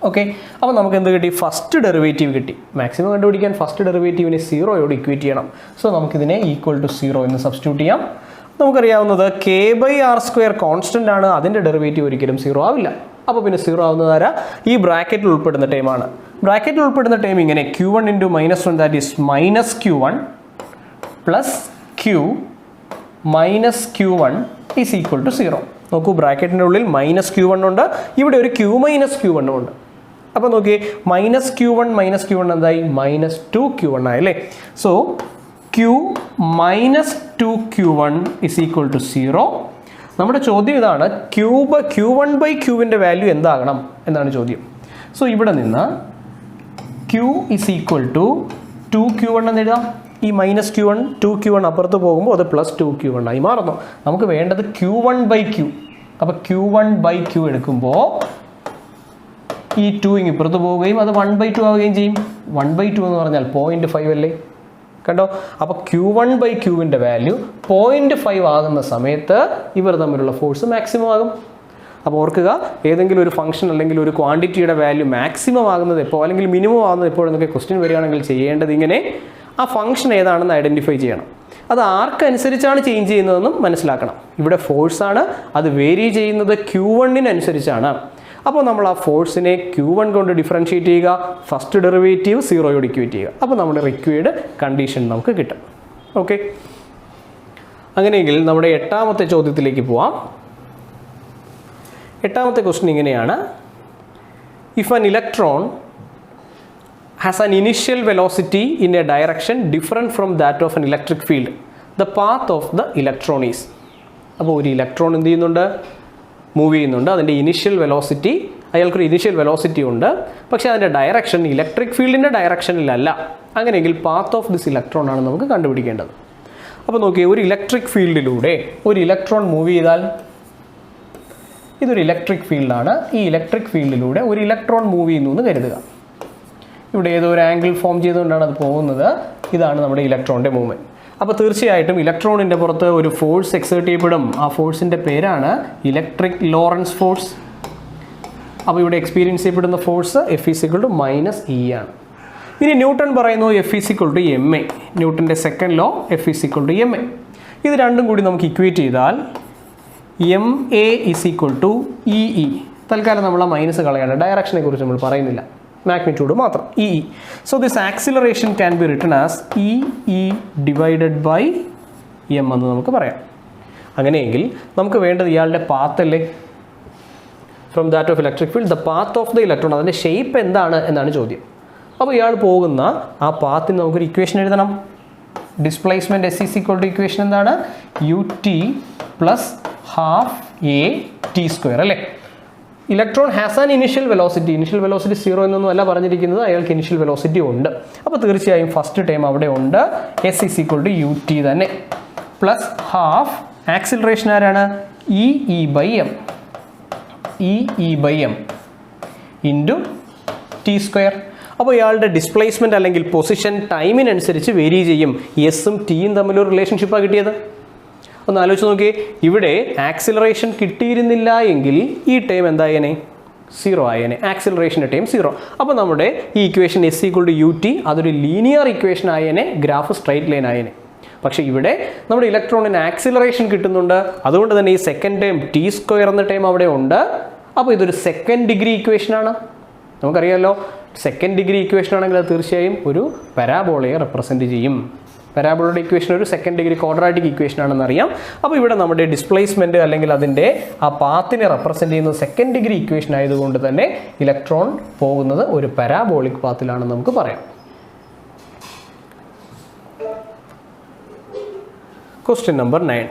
[SPEAKER 1] ഓക്കെ, അപ്പോൾ നമുക്ക് എന്ത് കിട്ടി? ഫസ്റ്റ് ഡെറിവേറ്റീവ് കിട്ടി. മാക്സിമം കണ്ടുപിടിക്കാൻ ഫസ്റ്റ് ഡെറിവേറ്റീവിനെ സീറോയോട് ഇക്വേറ്റ് ചെയ്യണം. സോ നമുക്കിതിനെ ഈക്വൽ ടു 0 എന്ന് സബ്സ്റ്റിറ്റ്യൂട്ട് ചെയ്യാം. നമുക്കറിയാവുന്നത് k/r² കോൺസ്റ്റൻ്റ് ആണ്, അതിൻ്റെ ഡെറിവേറ്റീവ് ഒരിക്കലും 0 ആവില്ല. അപ്പോൾ പിന്നെ 0 ആവുന്നത് ആരാ? ഈ ബ്രാക്കറ്റിൽ ഉൾപ്പെടുന്ന ടൈമാണ്. ബ്രാക്കറ്റിൽ ഉൾപ്പെടുന്ന ടൈം ഇങ്ങനെ Q1 into -1 that is minus Q1 plus Q minus Q1 is equal to 0. നോക്കൂ, ബ്രാക്കറ്റിൻ്റെ ഉള്ളിൽ -Q1 ഉണ്ട്, ഇവിടെ ഒരു Q മൈനസ് Q1 ഉണ്ട്. അപ്പോൾ നോക്കിയേ, -Q1 എന്തായി? -2Q1 ആയല്ലേ. So Q minus 2Q1 is equal to 0. നമ്മുടെ ചോദ്യം ഇതാണ്, Q1/Qൻ്റെ വാല്യൂ എന്താകണം എന്നാണ് ചോദ്യം. സോ ഇവിടെ നിന്ന് Q is equal to 2Q1 എന്ന് എഴുതാം. ഈ -Q1 2Q1 അപ്പുറത്ത് പോകുമ്പോൾ അത് +2Q1 ആയി മാറുന്നു. നമുക്ക് വേണ്ടത് Q1/Q. അപ്പോൾ Q1/Q എടുക്കുമ്പോൾ ഈ 2 ഇപ്പുറത്ത് പോവുകയും അത് 1/2 ആവുകയും ചെയ്യും. 1/2 എന്ന് പറഞ്ഞാൽ 0.5 അല്ലേ? കണ്ടോ? അപ്പോൾ Q1/Qൻ്റെ വാല്യൂ 0.5 ആകുന്ന സമയത്ത് ഇവർ തമ്മിലുള്ള ഫോഴ്സ് മാക്സിമം ആകും. അപ്പോൾ ഓർക്കുക, ഏതെങ്കിലും ഒരു ഫംഗ്ഷൻ അല്ലെങ്കിൽ ഒരു ക്വാണ്ടിറ്റിയുടെ വാല്യൂ മാക്സിമം ആകുന്നത് എപ്പോൾ അല്ലെങ്കിൽ മിനിമം ആകുന്നത് എപ്പോൾ എന്നൊക്കെ ക്വസ്റ്റ്യൻ വരികയാണെങ്കിൽ ചെയ്യേണ്ടത് ഇങ്ങനെ, ആ ഫംഗ്ഷൻ ഏതാണെന്ന് ഐഡൻറ്റിഫൈ ചെയ്യണം. അത് ആർക്കനുസരിച്ചാണ് ചേഞ്ച് ചെയ്യുന്നതെന്നും മനസ്സിലാക്കണം. ഇവിടെ ഫോഴ്സാണ്, അത് വേരി ചെയ്യുന്നത് Q1-അനുസരിച്ചാണ്. അപ്പോൾ നമ്മൾ ആ ഫോഴ്സിനെ Q1 കൊണ്ട് ഡിഫറൻഷ്യേറ്റ് ചെയ്യുക, ഫസ്റ്റ് ഡെറിവേറ്റീവ് സീറോയോട് ഇക്വേറ്റ് ചെയ്യുക. അപ്പോൾ നമ്മുടെ റിക്വയർഡ് കണ്ടീഷൻ നമുക്ക് കിട്ടും. ഓക്കെ, അങ്ങനെയെങ്കിൽ നമ്മുടെ 8ാമത്തെ ചോദ്യത്തിലേക്ക് പോവാം. 8ാമത്തെ ക്വസ്റ്റ്യൻ ഇങ്ങനെയാണ്: if an electron has an initial velocity in a direction different from that of an electric field, the path of the electron is. അപ്പോൾ ഒരു ഇലക്ട്രോൺ എന്ത് ചെയ്യുന്നുണ്ട്? മൂവ് ചെയ്യുന്നുണ്ട്. അതിൻ്റെ ഇനിഷ്യൽ വെലോസിറ്റി, അയാൾക്കൊരു ഇനിഷ്യൽ വെലോസിറ്റി ഉണ്ട്, പക്ഷേ അതിൻ്റെ ഡയറക്ഷൻ ഇലക്ട്രിക് ഫീൽഡിൻ്റെ ഡയറക്ഷനിലല്ല. അങ്ങനെയെങ്കിൽ പാത്ത് ഓഫ് ദിസ് ഇലക്ട്രോൺ ആണ് നമുക്ക് കണ്ടുപിടിക്കേണ്ടത്. അപ്പോൾ നോക്കിയേ, ഒരു ഇലക്ട്രിക് ഫീൽഡിലൂടെ ഒരു ഇലക്ട്രോൺ മൂവ് ചെയ്താൽ, ഇതൊരു ഇലക്ട്രിക് ഫീൽഡാണ്. ഈ ഇലക്ട്രിക് ഫീൽഡിലൂടെ ഒരു ഇലക്ട്രോൺ മൂവ് ചെയ്യുന്നു എന്ന് കരുതുക. ഇവിടെ ഏതോ ഒരു ആംഗിൾ ഫോം ചെയ്തുകൊണ്ടാണ് അത് പോകുന്നത്. ഇതാണ് നമ്മുടെ ഇലക്ട്രോണിൻ്റെ മൂവ്മെൻറ്റ്. അപ്പോൾ തീർച്ചയായിട്ടും ഇലക്ട്രോണിൻ്റെ പുറത്ത് ഒരു ഫോഴ്സ് എക്സേർട്ട് ചെയ്യപ്പെടും. ആ ഫോഴ്സിൻ്റെ പേരാണ് ഇലക്ട്രിക് ലോറൻസ് ഫോഴ്സ്. അപ്പോൾ ഇവിടെ എക്സ്പീരിയൻസ് ചെയ്യപ്പെടുന്ന ഫോഴ്സ് F = -E ആണ്. ഇനി ന്യൂട്ടൺ പറയുന്നു F = ma. ന്യൂട്ടൻ്റെ സെക്കൻഡ് ലോ F = ma. ഇത് രണ്ടും കൂടി നമുക്ക് ഇക്വേറ്റ് ചെയ്താൽ ma = EE. തൽക്കാലം നമ്മൾ ആ മൈനസ് കളയാണ്, ഡയറക്ഷനെ കുറിച്ച് നമ്മൾ പറയുന്നില്ല, മാഗ്നിറ്റ്യൂഡ് മാത്രം EE. So this acceleration can be written as EE divided by m എന്ന് നമുക്ക് പറയാം. അങ്ങനെയെങ്കിൽ നമുക്ക് വേണ്ടത് ഇയാളുടെ പാത്ത് അല്ലേ? From that of electric field, the path of the electron, അതിൻ്റെ ഷേപ്പ് എന്താണ് എന്നാണ് ചോദ്യം. അപ്പോൾ ഇയാൾ പോകുന്ന ആ പാത്തിന് നമുക്കൊരു ഇക്വേഷൻ എഴുതണം. ഡിസ്പ്ലേസ്മെൻറ്റ് S = ഇക്വേഷൻ എന്താണ്? ut + ½ a t² അല്ലേ? Electron has an initial velocity. Initial velocity 0 എന്നൊന്നും അല്ല പറഞ്ഞിരിക്കുന്നത്, അയാൾക്ക് ഇനിഷ്യൽ വെലോസിറ്റി ഉണ്ട്. അപ്പോൾ തീർച്ചയായും ഫസ്റ്റ് ടൈം അവിടെ ഉണ്ട്. S = ut തന്നെ പ്ലസ് ഹാഫ് ആക്സിലറേഷൻ ആരാണ്? EE/m into t². അപ്പോൾ ഇയാളുടെ ഡിസ്പ്ലേസ്മെൻറ്റ് അല്ലെങ്കിൽ പൊസിഷൻ ടൈമിനനുസരിച്ച് വേരി ചെയ്യും. എസും ടിയും തമ്മിലൊരു റിലേഷൻഷിപ്പാണ് കിട്ടിയത്. ഒന്ന് ആലോചിച്ച് നോക്കിയേ, ഇവിടെ ആക്സിലറേഷൻ കിട്ടിയിരുന്നില്ല എങ്കിൽ ഈ ടൈം എന്തായേനെ? 0 ആയേനെ. ആക്സിലറേഷൻ്റെ ടൈം 0. അപ്പോൾ നമ്മുടെ ഈ ഇക്വേഷൻ S = ut അതൊരു ലീനിയർ ഇക്വേഷൻ ആയേനെ, ഗ്രാഫ് സ്ട്രൈറ്റ് ലൈൻ ആയേനെ. പക്ഷേ ഇവിടെ നമ്മുടെ ഇലക്ട്രോണിന് ആക്സിലറേഷൻ കിട്ടുന്നുണ്ട്. അതുകൊണ്ട് തന്നെ ഈ സെക്കൻഡ് ടേം t² എന്ന ടേം അവിടെ ഉണ്ട്. അപ്പോൾ ഇതൊരു സെക്കൻഡ് ഡിഗ്രി ഇക്വേഷനാണ്. നമുക്കറിയാമല്ലോ, സെക്കൻഡ് ഡിഗ്രി ഇക്വേഷൻ ആണെങ്കിൽ അത് തീർച്ചയായും ഒരു പരാബോളയെ റെപ്രസെൻറ്റ് ചെയ്യും. പരാബോളയുടെ ഇക്വേഷൻ ഒരു സെക്കൻഡ് ഡിഗ്രി ക്വാഡ്രാറ്റിക് ഇക്വേഷൻ ആണെന്ന് അറിയാം. അപ്പോൾ ഇവിടെ നമ്മുടെ ഡിസ്പ്ലേസ്മെൻറ്റ് അല്ലെങ്കിൽ അതിൻ്റെ ആ പാത്തിനെ റെപ്രസെൻറ്റ് ചെയ്യുന്ന സെക്കൻഡ് ഡിഗ്രി ഇക്വേഷൻ ആയതുകൊണ്ട് തന്നെ ഇലക്ട്രോൺ പോകുന്നത് ഒരു പരാബോളിക് പാത്തിലാണെന്ന് നമുക്ക് പറയാം. Question number 9.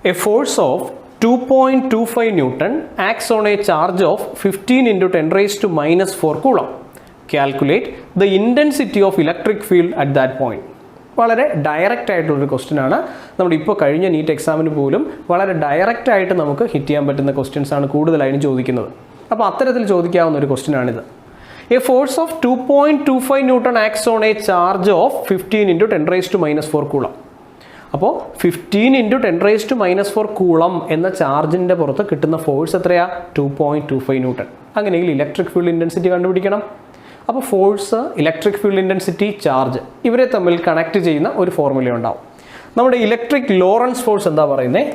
[SPEAKER 1] A force of 2.25 Newton acts on a charge of 15 into 10 raised to minus 4 coulomb. Calculate the intensity of electric field at that point. വളരെ ഡയറക്റ്റ് ആയിട്ടുള്ളൊരു ക്വസ്റ്റ്യൻ ആണ്. നമ്മളിപ്പോൾ കഴിഞ്ഞ നീറ്റ് എക്സാമിന് പോലും വളരെ ഡയറക്റ്റ് ആയിട്ട് നമുക്ക് ഹിറ്റ് ചെയ്യാൻ പറ്റുന്ന ക്വസ്റ്റ്യൻസ് ആണ് കൂടുതലായിട്ടും ചോദിക്കുന്നത്. അപ്പോൾ അത്തരത്തിൽ ചോദിക്കാവുന്ന ഒരു ക്വസ്റ്റ്യൻ ആണിത്. A force of 2.25 Newton acts on a charge of 15 into 10 raised to minus 4 coulomb. അപ്പോൾ 15 into 10 raised to minus 4 coulomb എന്ന ചാർജിൻ്റെ പുറത്ത് കിട്ടുന്ന ഫോഴ്സ് എത്രയാ? 2.25 ന്യൂട്ടൺ. അങ്ങനെയെങ്കിൽ ഇലക്ട്രിക് ഫീൽഡ് ഇൻറ്റൻസിറ്റി കണ്ടുപിടിക്കണം. അപ്പോൾ force, electric field intensity, charge ഇവരെ തമ്മിൽ കണക്ട് ചെയ്യുന്ന ഒരു ഫോർമുല ഉണ്ടാവും. നമ്മുടെ ഇലക്ട്രിക് ലോറൻസ് ഫോഴ്സ് എന്താ പറയുന്നത്?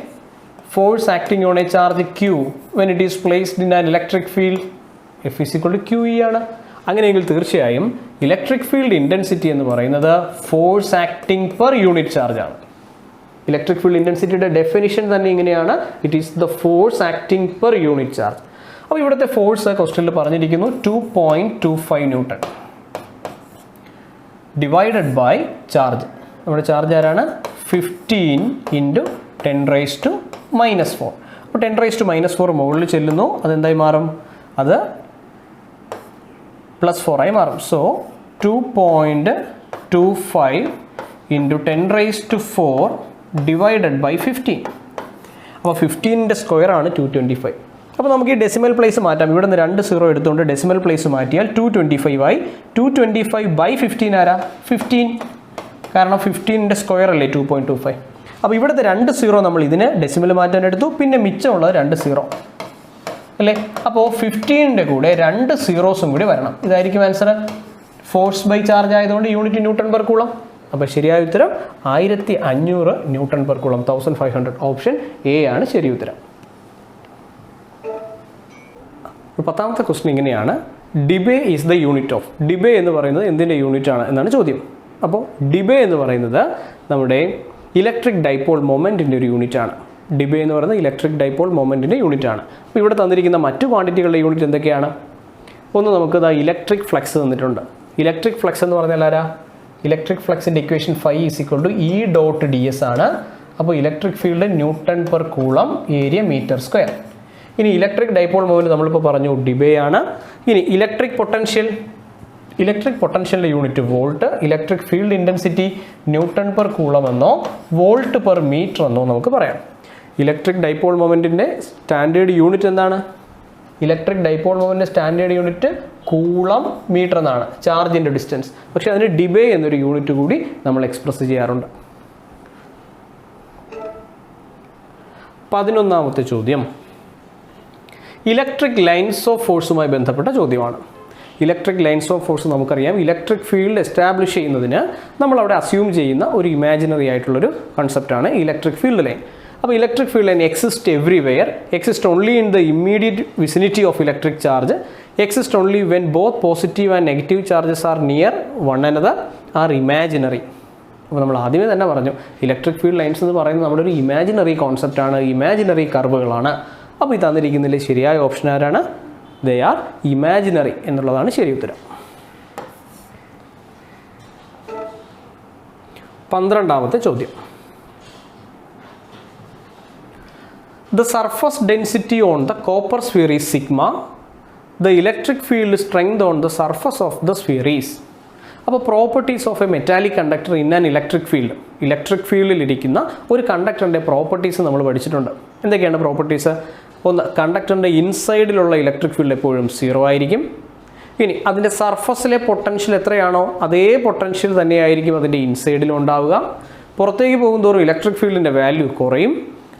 [SPEAKER 1] Force acting on A charge Q when it is placed in an electric field F is equal to QE ആണ്. അങ്ങനെയെങ്കിൽ തീർച്ചയായും ഇലക്ട്രിക് ഫീൽഡ് ഇൻറ്റൻസിറ്റി എന്ന് പറയുന്നത് force acting per unit charge ആണ്. ഇലക്ട്രിക് ഫീൽഡ് ഇൻറ്റൻസിറ്റിയുടെ ഡെഫിനിഷൻ തന്നെ ഇങ്ങനെയാണ്, it is the force acting per unit charge. അപ്പോൾ ഇവിടുത്തെ ഫോഴ്സ് ക്വസ്റ്റ്യനിൽ പറഞ്ഞിരിക്കുന്നു 2.25 ന്യൂട്ടൺ ഡിവൈഡഡ് ബൈ ചാർജ്. നമ്മുടെ ചാർജ് ആരാണ്? 15 into 10 raised to minus 4. അപ്പോൾ 10 raised to minus 4 മുകളിൽ ചെല്ലുന്നു, അതെന്തായി മാറും? അത് +4 ആയി മാറും. So 2.25 into 10 raised to 4 divided by 15. അപ്പോൾ 15ൻ്റെ സ്ക്വയർ ആണ് 225. അപ്പോൾ നമുക്ക് ഈ ഡെസിമൽ പ്ലേസ് മാറ്റാം. ഇവിടെ നിന്ന് 2 0 എടുത്തുകൊണ്ട് ഡെസിമൽ പ്ലേസ് മാറ്റിയാൽ 225 ആയി. 225 ബൈ 15 ആരാ? 15. കാരണം 15ൻ്റെ സ്ക്വയർ അല്ലേ 2.25. അപ്പോൾ ഇവിടുത്തെ 2 0 നമ്മൾ ഇതിന് ഡെസിമൽ മാറ്റാൻ എടുത്തു, പിന്നെ മിച്ചമുള്ളത് 2 0 അല്ലേ? അപ്പോൾ 15ൻ്റെ കൂടെ 2 സീറോസും കൂടി വരണം. ഇതായിരിക്കും ആൻസർ. ഫോഴ്സ് ബൈ ചാർജ് ആയതുകൊണ്ട് യൂണിറ്റ് ന്യൂട്ടൺ പെർ കൂളം. അപ്പോൾ ശരിയായ ഉത്തരം 1500 newton per coulomb, 1500. Option A ആണ് ശരി ഉത്തരം. 10ാമത്തെ ക്വസ്റ്റ്യൻ ഇങ്ങനെയാണ്. ഡിബേ ഈസ് ദ യൂണിറ്റ് ഓഫ്. ഡിബേ എന്ന് പറയുന്നത് എന്തിൻ്റെ യൂണിറ്റ് ആണ് എന്നാണ് ചോദ്യം. അപ്പോൾ ഡിബേ എന്ന് പറയുന്നത് നമ്മുടെ ഇലക്ട്രിക് ഡൈപോൾ മൊമെൻറ്റിൻ്റെ ഒരു യൂണിറ്റ് ആണ്. ഡിബേ എന്ന് പറയുന്നത് ഇലക്ട്രിക് ഡൈപോൾ മൊമെൻറ്റിൻ്റെ യൂണിറ്റ് ആണ്. അപ്പോൾ ഇവിടെ തന്നിരിക്കുന്ന മറ്റു ക്വാണ്ടിറ്റികളുടെ യൂണിറ്റ് എന്തൊക്കെയാണ്? ഒന്ന് നമുക്ക് ഇലക്ട്രിക് ഫ്ലക്സ് തന്നിട്ടുണ്ട്. ഇലക്ട്രിക് ഫ്ലക്സ് എന്ന് പറഞ്ഞാൽ ആരാ? ഇലക്ട്രിക് ഫ്ലക്സിൻ്റെ ഇക്വേഷൻ φ = E.ds ആണ്. അപ്പോൾ electric field newton per coulomb, area metre square. ഇനി ഇലക്ട്രിക് ഡൈപോൾ മൊമെൻറ്റ് നമ്മളിപ്പോൾ പറഞ്ഞു ഡിബേ ആണ്. ഇനി ഇലക്ട്രിക് പൊട്ടൻഷ്യലിൻ്റെ unit volt, electric field intensity newton per coulomb എന്നോ വോൾട്ട് പെർ മീറ്റർ എന്നോ നമുക്ക് പറയാം. ഇലക്ട്രിക് ഡൈപോൾ മൊമെൻറ്റിൻ്റെ സ്റ്റാൻഡേർഡ് യൂണിറ്റ് എന്താണ്? ഇലക്ട്രിക് ഡൈപോൾ മൊമെൻറ്റിൻ്റെ സ്റ്റാൻഡേർഡ് യൂണിറ്റ് കൂളം മീറ്റർ എന്നാണ്, ചാർജിൻ്റെ ഡിസ്റ്റൻസ്. പക്ഷേ അതിന് ഡിബേ എന്നൊരു യൂണിറ്റ് കൂടി നമ്മൾ എക്സ്പ്രസ് ചെയ്യാറുണ്ട്. 11ാമത്തെ ചോദ്യം ഇലക്ട്രിക് ലൈൻസ് ഓഫ് ഫോഴ്സുമായി ബന്ധപ്പെട്ട ചോദ്യമാണ്. ഇലക്ട്രിക് ലൈൻസ് ഓഫ് ഫോഴ്സ് നമുക്കറിയാം, ഇലക്ട്രിക് ഫീൽഡ് എസ്റ്റാബ്ലിഷ് ചെയ്യുന്നതിന് നമ്മളവിടെ അസ്യൂം ചെയ്യുന്ന ഒരു ഇമാജിനറി ആയിട്ടുള്ളൊരു കൺസെപ്റ്റാണ് ഇലക്ട്രിക് ഫീൽഡ് ലൈൻ. അപ്പോൾ electric field line exist everywhere, exist only in the immediate vicinity of electric charge, exist only when both positive and negative charges are near one another, are imaginary. അപ്പോൾ നമ്മൾ ആദ്യമേ തന്നെ പറഞ്ഞു, ഇലക്ട്രിക് ഫീൽഡ് ലൈൻസ് എന്ന് പറയുന്നത് നമ്മുടെ ഒരു ഇമാജിനറി കോൺസെപ്റ്റാണ്, ഇമാജിനറി കർവുകളാണ്. അപ്പോൾ ഈ തന്നിരിക്കുന്നതിൽ ശരിയായ ഓപ്ഷൻ ആരാണ്? ദേ ആർ ഇമാജിനറി എന്നുള്ളതാണ് ശരി ഉത്തരം. 12ാമത്തെ ചോദ്യം The surface density on the copper sphere is sigma. The electric field strength on the surface of the sphere is. അപ്പോൾ properties of A metallic conductor in an electric ഫീൽഡിൽ ഇരിക്കുന്ന ഒരു കണ്ടക്ടറിൻ്റെ പ്രോപ്പർട്ടീസ് നമ്മൾ പഠിച്ചിട്ടുണ്ട്. എന്തൊക്കെയാണ് പ്രോപ്പർട്ടീസ്? ഒന്ന്, കണ്ടക്ടറിൻ്റെ ഇൻസൈഡിലുള്ള ഇലക്ട്രിക് ഫീൽഡ് എപ്പോഴും 0 ആയിരിക്കും. ഇനി അതിൻ്റെ സർഫസിലെ പൊട്ടൻഷ്യൽ എത്രയാണോ അതേ പൊട്ടൻഷ്യൽ തന്നെയായിരിക്കും അതിൻ്റെ ഇൻസൈഡിലും ഉണ്ടാവുക. പുറത്തേക്ക് പോകുന്തോറും ഇലക്ട്രിക് ഫീൽഡിൻ്റെ വാല്യൂ കുറയും.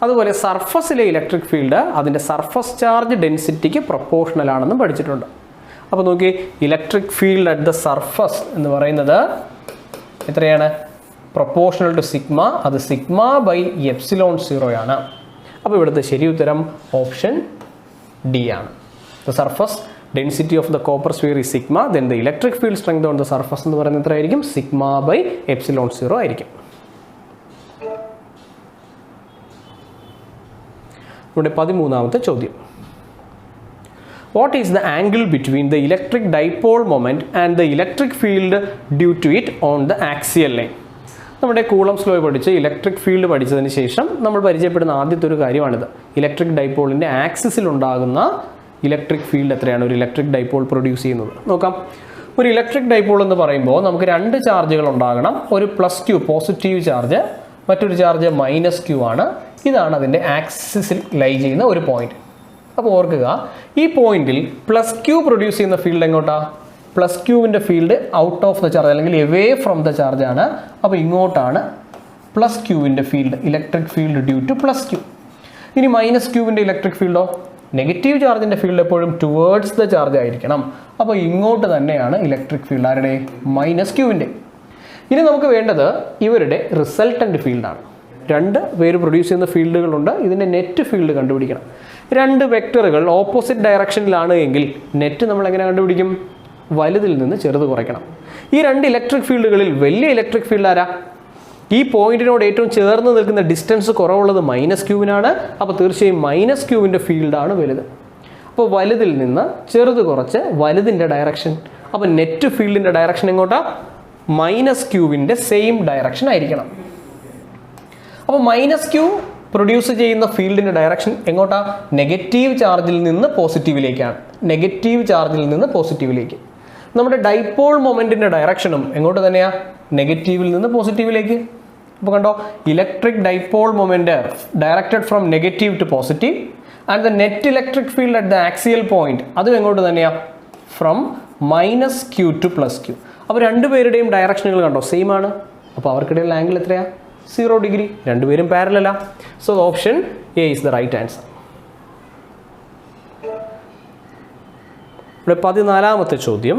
[SPEAKER 1] അതുപോലെ സർഫസിലെ ഇലക്ട്രിക് ഫീൽഡ് അതിൻ്റെ സർഫസ് ചാർജ് ഡെൻസിറ്റിക്ക് പ്രൊപ്പോർഷണൽ ആണെന്നും പഠിച്ചിട്ടുണ്ട്. അപ്പോൾ നോക്കി, electric field at the surface എന്ന് പറയുന്നത് എത്രയാണ്? പ്രൊപ്പോർഷണൽ ടു സിഗ്മ, അത് സിഗ്മ ബൈ എപ്സിലോൺ 0 ആണ്. അപ്പോൾ ഇവിടുത്തെ ശരി ഉത്തരം ഓപ്ഷൻ ഡി ആണ്. The surface density of the copper sphere is sigma, then the electric field strength on the surface എന്ന് പറയുന്നത് എത്രയായിരിക്കും? സിഗ്മ ബൈ എപ്സിലോൺ 0 ആയിരിക്കും. ഇവിടെ 13ാമത്തെ ചോദ്യം. What is the angle between the electric dipole moment and the electric field due to it on the axial line? നമ്മുടെ കൂളംസ് ലോ പഠിച്ച് ഇലക്ട്രിക് ഫീൽഡ് പഠിച്ചതിന് ശേഷം നമ്മൾ പരിചയപ്പെടുന്ന ആദ്യത്തെ ഒരു കാര്യമാണിത്. ഇലക്ട്രിക് ഡൈപോളിൻ്റെ ആക്സിസിൽ ഉണ്ടാകുന്ന ഇലക്ട്രിക് ഫീൽഡ് എത്രയാണ് ഒരു ഇലക്ട്രിക് ഡൈപോൾ പ്രൊഡ്യൂസ് ചെയ്യുന്നത് നോക്കാം. ഒരു ഇലക്ട്രിക് ഡൈപോൾ എന്ന് പറയുമ്പോൾ നമുക്ക് രണ്ട് ചാർജുകൾ ഉണ്ടാകണം. ഒരു +q പോസിറ്റീവ് ചാർജ്, മറ്റൊരു ചാർജ് -q ആണ്. ഇതാണ് അതിൻ്റെ ആക്സിസിൽ ലൈ ചെയ്യുന്ന ഒരു പോയിന്റ്. അപ്പോൾ ഓർക്കുക, ഈ പോയിന്റിൽ +q പ്രൊഡ്യൂസ് ചെയ്യുന്ന ഫീൽഡ് എങ്ങോട്ടാ? +qവിൻ്റെ field out of the charge അല്ലെങ്കിൽ എവേ ഫ്രം ദ ചാർജ് ആണ്. അപ്പോൾ ഇങ്ങോട്ടാണ് +qവിൻ്റെ field, electric field due to +q. ഇനി -qവിൻ്റെ ഇലക്ട്രിക് ഫീൽഡോ? നെഗറ്റീവ് ചാർജിൻ്റെ ഫീൽഡ് എപ്പോഴും ടുവേർഡ്സ് ദ ചാർജ് ആയിരിക്കണം. അപ്പോൾ ഇങ്ങോട്ട് തന്നെയാണ് ഇലക്ട്രിക് ഫീൽഡ്. ആരുടെ? -qവിൻ്റെ. ഇനി നമുക്ക് വേണ്ടത് ഇവരുടെ റിസൾട്ടൻ്റ് ഫീൽഡാണ്. രണ്ട് പേര് പ്രൊഡ്യൂസ് ചെയ്യുന്ന ഫീൽഡുകളുണ്ട്. ഇതിൻ്റെ നെറ്റ് ഫീൽഡ് കണ്ടുപിടിക്കണം. രണ്ട് വെക്ടറുകൾ ഓപ്പോസിറ്റ് ഡയറക്ഷനിലാണ് എങ്കിൽ നെറ്റ് നമ്മൾ എങ്ങനെ കണ്ടുപിടിക്കും? വലുതിൽ നിന്ന് ചെറുത് കുറയ്ക്കണം. ഈ രണ്ട് ഇലക്ട്രിക് ഫീൽഡുകളിൽ വലിയ ഇലക്ട്രിക് ഫീൽഡ് ആരാ? ഈ പോയിന്റിനോട് ഏറ്റവും ചേർന്ന് നിൽക്കുന്ന ഡിസ്റ്റൻസ് കുറവുള്ളത് -qവിനാണ്. അപ്പോൾ തീർച്ചയായും -qവിൻ്റെ ഫീൽഡാണ് വലുത്. അപ്പോൾ വലുതിൽ നിന്ന് ചെറുത് കുറച്ച് വലുതിൻ്റെ ഡയറക്ഷൻ. അപ്പോൾ നെറ്റ് ഫീൽഡിൻ്റെ ഡയറക്ഷൻ എങ്ങോട്ടാ? -qവിൻ്റെ സെയിം ഡയറക്ഷൻ ആയിരിക്കണം. അപ്പോൾ -q പ്രൊഡ്യൂസ് ചെയ്യുന്ന ഫീൽഡിൻ്റെ ഡയറക്ഷൻ എങ്ങോട്ടാ? നെഗറ്റീവ് ചാർജിൽ നിന്ന് പോസിറ്റീവിലേക്കാണ്. നെഗറ്റീവ് ചാർജിൽ നിന്ന് പോസിറ്റീവിലേക്ക്. നമ്മുടെ ഡൈപോൾ മൊമെൻറ്റിൻ്റെ ഡയറക്ഷനും എങ്ങോട്ട് തന്നെയാണ്? നെഗറ്റീവിൽ നിന്ന് പോസിറ്റീവിലേക്ക്. അപ്പോൾ കണ്ടോ, electric dipole moment directed from negative to positive and the net electric field at the axial point അതും എങ്ങോട്ട് തന്നെയാണ്? From -q to +q. അപ്പോൾ രണ്ടുപേരുടെയും ഡയറക്ഷനുകൾ കണ്ടോ സെയിം ആണ്. അപ്പോൾ അവർക്കിടയിൽ ആംഗിൾ എത്രയാണ്? 0 ഡിഗ്രി. രണ്ടുപേരും പാരലലാ. So option A is the right answer. ഇവിടെ 14ാമത്തെ ചോദ്യം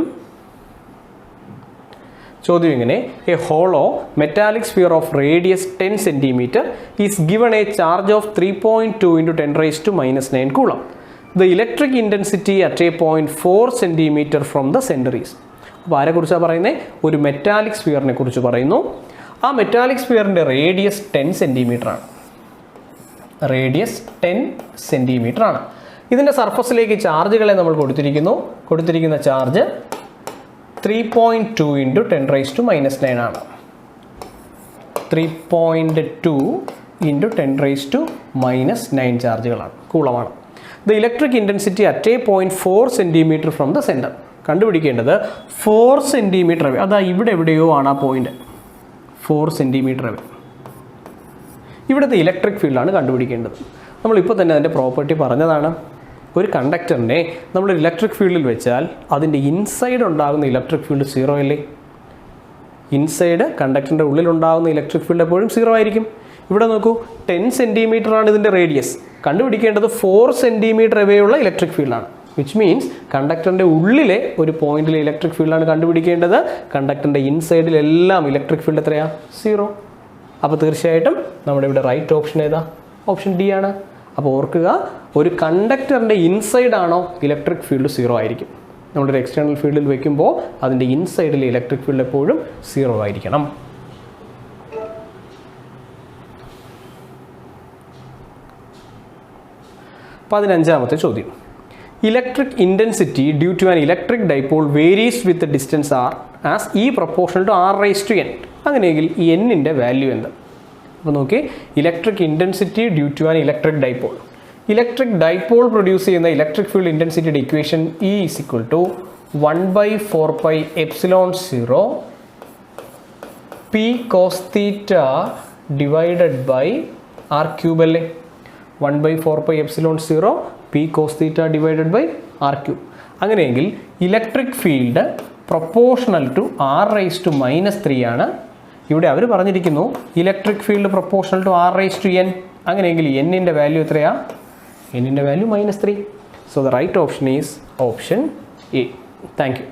[SPEAKER 1] ഇങ്ങനെ: a hollow metallic sphere of radius 10 cm is given a charge of 3.2 × 10⁻⁻⁹ coulomb. The electric intensity at a point 4 cm from the centre is. അപ്പോൾ ആരെക്കുറിച്ചാണ് പറയുന്നത്? ഒരു മെറ്റാലിക് സ്ഫിയറിനെ കുറിച്ച് പറയുന്നു. ആ മെറ്റാലിക് സ്ഫിയറിൻ്റെ റേഡിയസ് 10 cm ആണ്. റേഡിയസ് 10 cm ആണ്. ഇതിൻ്റെ സർഫസിലേക്ക് ചാർജുകളെ നമ്മൾ കൊടുത്തിരിക്കുന്ന ചാർജ് 3.2 × 10⁻⁻⁹ ആണ്. 3.2 × 10⁻⁹ ചാർജുകളാണ്, കൂളമാണ്. The electric intensity at a point 4 cm from the centre. കണ്ടുപിടിക്കേണ്ടത് 4 cm അവേ. അതാ ഇവിടെ എവിടെയോ ആണ് ആ പോയിന്റ്. 4 cm away. ഇവിടുത്തെ ഇലക്ട്രിക് ഫീൽഡാണ് കണ്ടുപിടിക്കേണ്ടത്. നമ്മളിപ്പോൾ തന്നെ അതിൻ്റെ പ്രോപ്പർട്ടി പറഞ്ഞതാണ്. ഒരു കണ്ടക്ടറിനെ നമ്മൾ ഇലക്ട്രിക് ഫീൽഡിൽ വെച്ചാൽ അതിൻ്റെ ഇൻസൈഡ് ഉണ്ടാകുന്ന ഇലക്ട്രിക് ഫീൽഡ് 0 അല്ലേ? ഇൻസൈഡ് കണ്ടക്ടറിൻ്റെ ഉള്ളിലുണ്ടാകുന്ന ഇലക്ട്രിക് ഫീൽഡ് എപ്പോഴും 0 ആയിരിക്കും. ഇവിടെ നോക്കൂ, 10 cm ആണ് ഇതിൻ്റെ റേഡിയസ്. കണ്ടുപിടിക്കേണ്ടത് 4 cm അവയുള്ള ഇലക്ട്രിക് ഫീൽഡാണ്. വിച്ച് മീൻസ് കണ്ടക്ടറിൻ്റെ ഉള്ളിലെ ഒരു പോയിന്റിലെ ഇലക്ട്രിക് ഫീൽഡാണ് കണ്ടുപിടിക്കേണ്ടത്. കണ്ടക്ടറിൻ്റെ ഇൻസൈഡിലെല്ലാം ഇലക്ട്രിക് ഫീൽഡ് എത്രയാണ്? 0. അപ്പോൾ തീർച്ചയായിട്ടും നമ്മുടെ ഇവിടെ റൈറ്റ് ഓപ്ഷൻ ഏതാ? ഓപ്ഷൻ ഡി ആണ്. അപ്പോൾ ഓർക്കുക, ഒരു കണ്ടക്ടറിൻ്റെ ഇൻസൈഡാണോ ഇലക്ട്രിക് ഫീൽഡ് 0 ആയിരിക്കും. നമ്മളൊരു എക്സ്റ്റേണൽ ഫീൽഡിൽ വയ്ക്കുമ്പോൾ അതിൻ്റെ ഇൻസൈഡിൽ ഇലക്ട്രിക് ഫീൽഡ് എപ്പോഴും 0 ആയിരിക്കണം. പതിനഞ്ചാമത്തെ ചോദ്യം: electric intensity due to an electric dipole varies with distance r as E proportional to r⁻n. അങ്ങനെയെങ്കിൽ എന്നിൻ്റെ വാല്യൂ എന്ത്? അപ്പോൾ നോക്കി, electric intensity due to an electric dipole. Electric dipole produce ചെയ്യുന്ന ഇലക്ട്രിക് ഫീൽഡ് ഇൻറ്റൻസിറ്റിയുടെ equation E = 1/4πε0 p cos θ divided by r³ അല്ലേ? 1/4πε0 p cos θ divided by r³. അങ്ങനെയെങ്കിൽ electric field proportional to r⁻³ ആണ്. ഇവിടെ അവർ പറഞ്ഞിരിക്കുന്നു electric field proportional to r⁻n. അങ്ങനെയെങ്കിൽ എന്നിൻ്റെ വാല്യൂ എത്രയാണ്? എന്നിൻ്റെ value -3. So the right option is option A. Thank U.